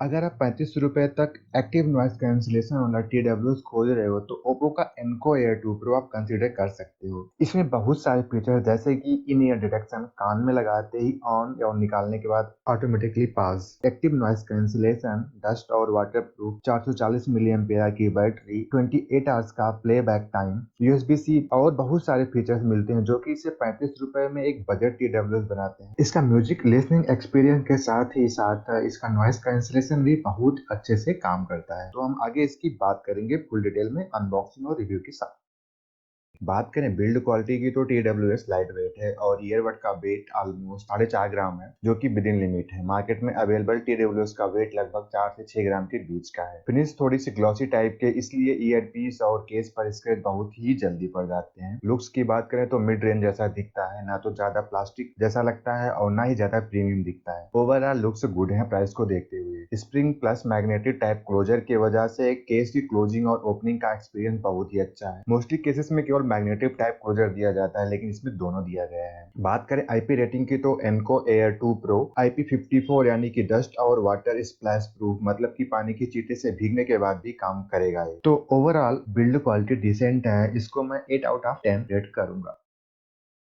अगर आप ₹35 तक एक्टिव नॉइस कैंसलेशन वाला TWS खोज रहे हो तो ओप्पो का एनको एयर 2 प्रो आप कंसीडर कर सकते हो। इसमें बहुत सारे फीचर जैसे कि इन ईयर डिटेक्शन, कान में लगाते ही ऑन और निकालने के बाद ऑटोमेटिकली पास, एक्टिव नॉइस कैंसलेशन, डस्ट और वाटर प्रूफ, 440 मिली एम्पेयर की बैटरी, 28 आवर्स का प्लेबैक टाइम, USB-C और बहुत सारे फीचर्स मिलते हैं जो कि इसे ₹35 में एक बजट TWS बनाते हैं। इसका म्यूजिक लिसनिंग एक्सपीरियंस के साथ ही साथ इसका नॉइस कैंसलेशन भी बहुत अच्छे से काम करता है। तो हम आगे इसकी बात करेंगे फुल डिटेल में अनबॉक्सिंग और रिव्यू के साथ। बात करें बिल्ड क्वालिटी की तो TWS लाइट वेट है और ईयरबड का वेट ऑलमोस्ट 4.5 ग्राम है जो कि विद इन लिमिट है। मार्केट में अवेलेबल TWS का वेट लगभग 4 से 6 ग्राम के बीच का है। फिनिश थोड़ी सी ग्लॉसी टाइप के इसलिए ईयरपीस और केस पर स्क्रैच बहुत ही जल्दी पड़ जाते हैं। लुक्स की बात करें तो मिड रेंज जैसा दिखता है, ना तो ज्यादा प्लास्टिक जैसा लगता है और ना ही ज्यादा प्रीमियम दिखता है। ओवरऑल लुक्स गुड है प्राइस को देखते हुए। Spring plus magnetic type closure की वजह से केस की क्लोजिंग और ओपनिंग का एक्सपीरियंस बहुत ही अच्छा है। मोस्टली केसेस में केवल मैग्नेटिक टाइप क्लोजर दिया जाता है लेकिन इसमें दोनों दिया गया है। बात करें आईपी रेटिंग की तो एनको एयर 2 प्रो IP54 यानी कि डस्ट और वाटर स्प्लैश प्रूफ, मतलब कि पानी की चींटे से भीगने के बाद भी काम करेगा ये। तो ओवरऑल बिल्ड क्वालिटी डिसेंट है, इसको मैं 8 आउट ऑफ 10 रेट करूंगा।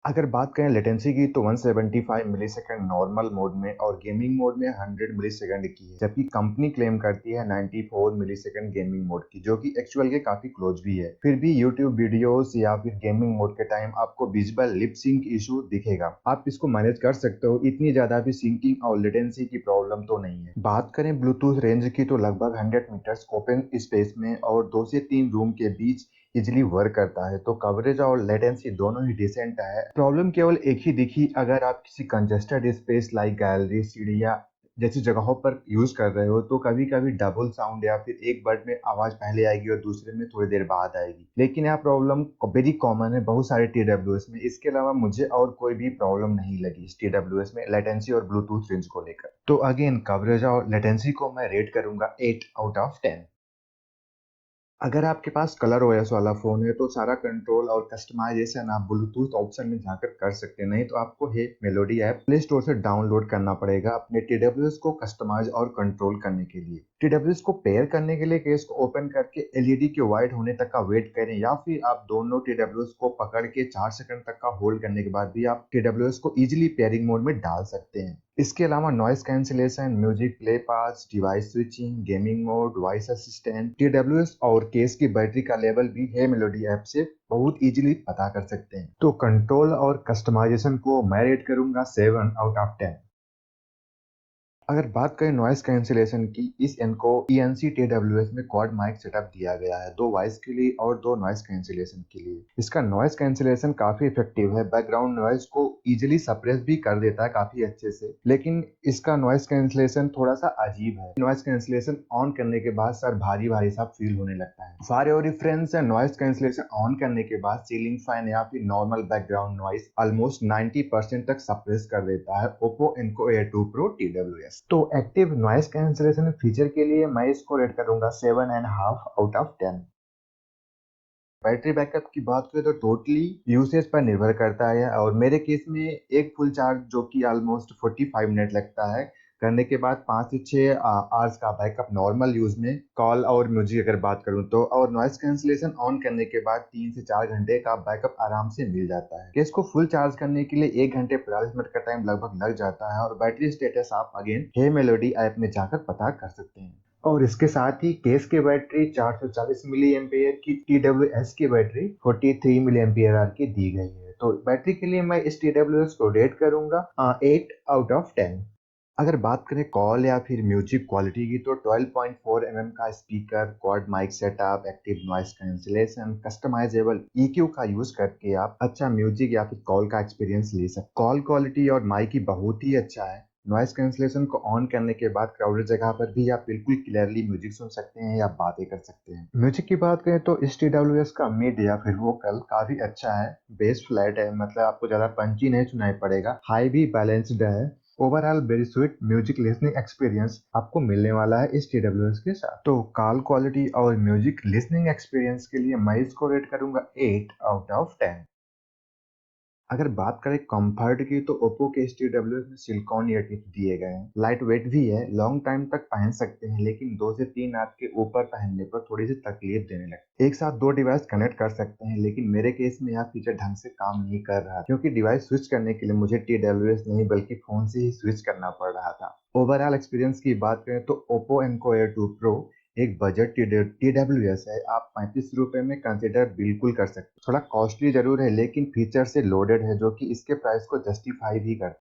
अगर बात करें लेटेंसी की तो 175 मिलीसेकंड नॉर्मल मोड में और गेमिंग मोड में 100 मिलीसेकंड की है, जबकि कंपनी क्लेम करती है 94 मिलीसेकंड गेमिंग मोड की, जो कि एक्चुअल के काफी क्लोज भी है। फिर भी यूट्यूब वीडियोस या फिर गेमिंग मोड के टाइम आपको विजुअल लिप सिंक इशू दिखेगा। आप इसको मैनेज कर सकते हो, इतनी ज्यादा भी सिंकिंग और लेटेंसी की प्रॉब्लम तो नहीं है। बात करें ब्लूटूथ रेंज की तो लगभग 100 मीटर्स ओपन स्पेस में और 2 से 3 रूम के बीच इजिली वर्क करता है। तो कवरेज और लेटेंसी दोनों ही डिसेंट है। प्रॉब्लम केवल एक ही दिखी अगर आप किसी कंजेस्टेड स्पेस लाइक गैलरी, सीढ़ियाँ जैसी जगहों पर यूज कर रहे हो तो कभी कभी डबल साउंड या फिर एक वर्ड में आवाज पहले आएगी और दूसरे में थोड़ी देर बाद आएगी, लेकिन यह प्रॉब्लम वेरी कॉमन है बहुत सारे TWS में। इसके अलावा मुझे और कोई भी प्रॉब्लम नहीं लगी इस TWS में लेटेंसी और ब्लूटूथ रेंज को लेकर। तो अगेन कवरेज और लेटेंसी को मैं रेट करूंगा 8 आउट ऑफ 10। अगर आपके पास कलर ओएस वाला फोन है तो सारा कंट्रोल और कस्टमाइजेशन आप ब्लूटूथ ऑप्शन में जाकर कर सकते हैं, नहीं तो आपको हे मेलोडी ऐप प्ले स्टोर से डाउनलोड करना पड़ेगा अपने TWS को कस्टमाइज और कंट्रोल करने के लिए। TWS को पेयर करने के लिए केस को ओपन करके एलईडी के वाइट होने तक का वेट करें या फिर आप दोनों TWS को पकड़ के 4 सेकंड तक का होल्ड करने के बाद भी आप TWS को इजीली पेयरिंग मोड में डाल सकते हैं। इसके अलावा noise cancellation, music play pause, device switching, gaming mode, voice assistant, TWS और केस की बैटरी का लेवल भी है मेलोडी ऐप से बहुत इजीली पता कर सकते हैं। तो कंट्रोल और कस्टमाइजेशन को मैं रेट करूंगा 7 आउट ऑफ 10। अगर बात करें नॉइस कैंसिलेशन की, इस इनको ENC TWS में क्वाड माइक सेटअप दिया गया है, 2 वॉइस के लिए और 2 नॉइस कैंसिलेशन के लिए। इसका नॉइस कैंसिलेशन काफी इफेक्टिव है, बैकग्राउंड नॉइस को इजीली सप्रेस भी कर देता है काफी अच्छे से, लेकिन इसका नॉइस कैंसिलेशन थोड़ा सा अजीब है। नॉइस कैंसिलेशन ऑन करने के बाद सर भारी भारी सा फील होने लगता है। For your reference, noise cancellation on करने के बाद सीलिंग फैन या फिर नॉर्मल बैकग्राउंड नॉइस ऑलमोस्ट 90% तक सप्रेस कर देता है Oppo Enco air 2 pro TWS। तो एक्टिव नॉइस कैंसिलेशन फीचर के लिए मैं इसको रेट करूंगा 7.5 आउट ऑफ 10। बैटरी बैकअप की बात करें तो टोटली यूसेज पर निर्भर करता है और मेरे केस में एक फुल चार्ज जो कि ऑलमोस्ट 45 मिनट लगता है करने के बाद 5 से 6 आवर्स का बैकअप नॉर्मल यूज में कॉल और म्यूजिक अगर बात करूं तो, और नॉइस कैंसिलेशन ऑन करने के बाद 3 से 4 घंटे का बैकअप आराम से मिल जाता है। केस को फुल चार्ज करने के लिए 1 घंटे 45 मिनट का टाइम लगभग लग जाता है और बैटरी स्टेटस आप अगेन हे मेलोडी ऐप में जाकर पता कर सकते हैं। और इसके साथ ही केस की बैटरी 440 मिली एम्पेयर की, TWS की बैटरी 43 मिली एम्पेयर आर की दी गई है। तो बैटरी के लिए मैं इस TWS को रेट करूंगा 8 आउट ऑफ 10। अगर बात करें कॉल या फिर म्यूजिक क्वालिटी की तो 12.4 mm का speaker, quad mic setup, active noise cancellation, customisable EQ का यूज करके आप अच्छा म्यूजिक या फिर कॉल का एक्सपीरियंस ले सकते। कॉल क्वालिटी और माइक ही बहुत ही अच्छा है। नॉइस कैंसिलेशन को ऑन करने के बाद क्राउडेड जगह पर भी आप बिल्कुल क्लियरली म्यूजिक सुन सकते हैं या बातें कर सकते हैं। म्यूजिक की बात करें तो इस TWS का मिड या फिर वोकल काफी अच्छा है, बेस फ्लैट है, मतलब आपको ज्यादा पंची नहीं सुनाई पड़ेगा, हाई भी बैलेंस्ड है। Overall very sweet music listening experience आपको मिलने वाला है इस TWS के साथ। तो कॉल क्वालिटी और म्यूजिक लिसनिंग एक्सपीरियंस के लिए मैं इसको रेट करूंगा 8 आउट ऑफ 10। अगर बात करें कंफर्ट की तो ओप्पो के STWs में सिलिकॉन ईयर टिप्स दिए गए हैं। लाइट वेट भी है, लॉन्ग टाइम तक पहन सकते हैं, लेकिन 2 से 3 रात के ऊपर पहनने पर थोड़ी सी तकलीफ देने लगती है। एक साथ 2 डिवाइस कनेक्ट कर सकते हैं, लेकिन मेरे केस में यह फीचर ढंग से काम नहीं कर रहा, क्योंकि डिवाइस स्विच करने के लिए मुझे TWS नहीं बल्कि फोन से ही स्विच करना पड़ रहा था। ओवरऑल एक्सपीरियंस की बात करें तो ओप्पो एनको एयर 2 प्रो एक बजट TWS है। आप ₹35 में कंसिडर बिल्कुल कर सकते हैं। थोड़ा कॉस्टली जरूर है, लेकिन फीचर से लोडेड है, जो कि इसके प्राइस को जस्टिफाई भी करता है।